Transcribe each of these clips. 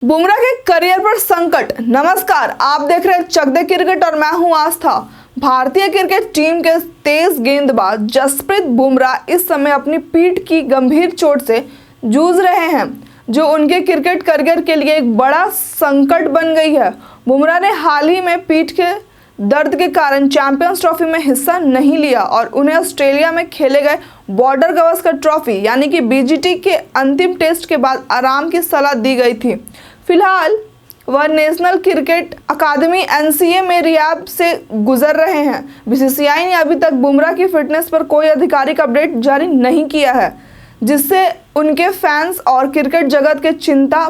बुमराह के करियर पर संकट। नमस्कार, आप देख रहे हैं चक दे क्रिकेट और मैं हूं आस्था। भारतीय क्रिकेट टीम के तेज गेंदबाज जसप्रीत बुमराह इस समय अपनी पीठ की गंभीर चोट से जूझ रहे हैं, जो उनके क्रिकेट करियर के लिए एक बड़ा संकट बन गई है। बुमराह ने हाल ही में पीठ के दर्द के कारण चैंपियंस ट्रॉफी में हिस्सा नहीं लिया और उन्हें ऑस्ट्रेलिया में खेले गए बॉर्डर गावस्कर ट्रॉफी यानी कि बीजीटी के अंतिम टेस्ट के बाद आराम की सलाह दी गई थी। फिलहाल वह नेशनल क्रिकेट अकादमी एनसीए में रिहैब से गुजर रहे हैं। बीसीसीआई ने अभी तक बुमराह की फिटनेस पर कोई आधिकारिक अपडेट जारी नहीं किया है, जिससे उनके फैंस और क्रिकेट जगत की चिंता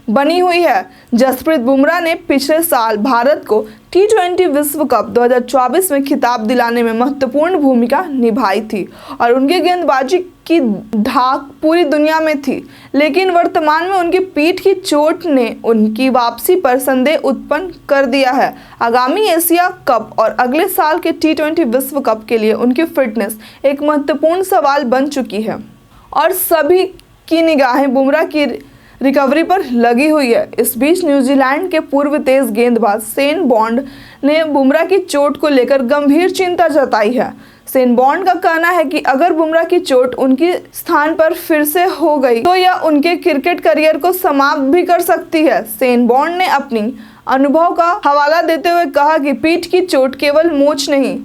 बनी हुई है। जसप्रीत बुमराह ने पिछले साल भारत को T20 विश्व कप 2024 में खिताब दिलाने में महत्वपूर्ण भूमिका निभाई थी और उनकी गेंदबाजी की धाक पूरी दुनिया में थी, लेकिन वर्तमान में उनकी पीठ की चोट ने उनकी वापसी पर संदेह उत्पन्न कर दिया है। आगामी एशिया कप और अगले साल के T20 विश्व कप के लिए उनकी फिटनेस एक महत्वपूर्ण सवाल बन चुकी है और सभी की निगाहें बुमराह की रिकवरी पर लगी हुई है। इस बीच न्यूजीलैंड के पूर्व तेज गेंदबाज शेन बॉन्ड ने बुमराह की चोट को लेकर गंभीर चिंता जताई है। शेन बॉन्ड का कहना है कि अगर बुमराह की चोट उनकी स्थान पर फिर से हो गई तो यह उनके क्रिकेट करियर को समाप्त भी कर सकती है। शेन बॉन्ड ने अपनी अनुभव का हवाला देते हुए कहा कि पीठ की चोट केवल मोच नहीं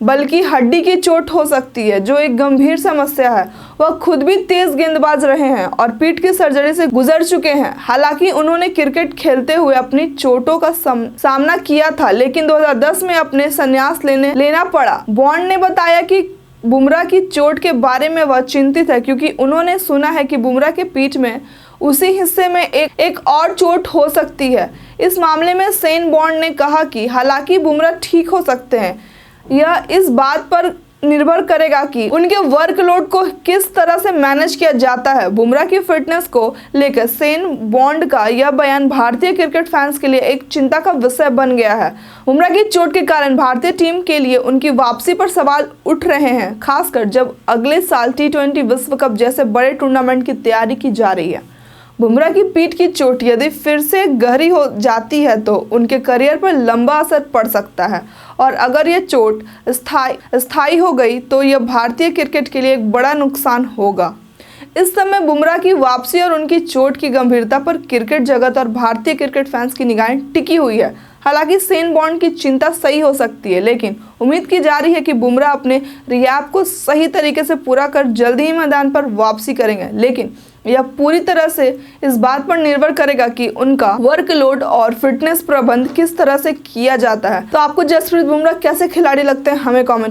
बल्कि हड्डी की चोट हो सकती है, जो एक गंभीर समस्या है। वह खुद भी तेज गेंदबाज रहे हैं और पीठ की सर्जरी से गुजर चुके हैं। हालांकि उन्होंने क्रिकेट खेलते हुए अपनी चोटों का सामना किया था, लेकिन 2010 में अपने संन्यास लेना पड़ा। बॉन्ड ने बताया कि बुमराह की चोट के बारे में वह चिंतित है, क्योंकि उन्होंने सुना है कि बुमराह के पीठ में उसी हिस्से में एक और चोट हो सकती है। इस मामले में शेन बॉन्ड ने कहा कि हालांकि बुमराह ठीक हो सकते हैं, यह इस बात पर निर्भर करेगा कि उनके वर्कलोड को किस तरह से मैनेज किया जाता है। बुमराह की फिटनेस को लेकर शेन बॉन्ड का यह बयान भारतीय क्रिकेट फैंस के लिए एक चिंता का विषय बन गया है। बुमराह की चोट के कारण भारतीय टीम के लिए उनकी वापसी पर सवाल उठ रहे हैं, खासकर जब अगले साल T20 विश्व कप जैसे बड़े टूर्नामेंट की तैयारी की जा रही है। बुमराह की पीठ की चोट यदि फिर से गहरी हो जाती है तो उनके करियर पर लंबा असर पड़ सकता है, और अगर यह चोट स्थायी हो गई तो यह भारतीय क्रिकेट के लिए एक बड़ा नुकसान होगा। इस समय बुमराह की वापसी और उनकी चोट की गंभीरता पर क्रिकेट जगत और भारतीय क्रिकेट फैंस की निगाहें टिकी हुई है। हालांकि शेन बॉन्ड की चिंता सही हो सकती है, लेकिन उम्मीद की जा रही है कि बुमराह अपने रिहैब को सही तरीके से पूरा कर जल्दी ही मैदान पर वापसी करेंगे। लेकिन यह पूरी तरह से इस बात पर निर्भर करेगा कि उनका वर्कलोड और फिटनेस प्रबंध किस तरह से किया जाता है। तो आपको जसप्रीत बुमराह कैसे खिलाड़ी लगते हैं, हमें कमेंट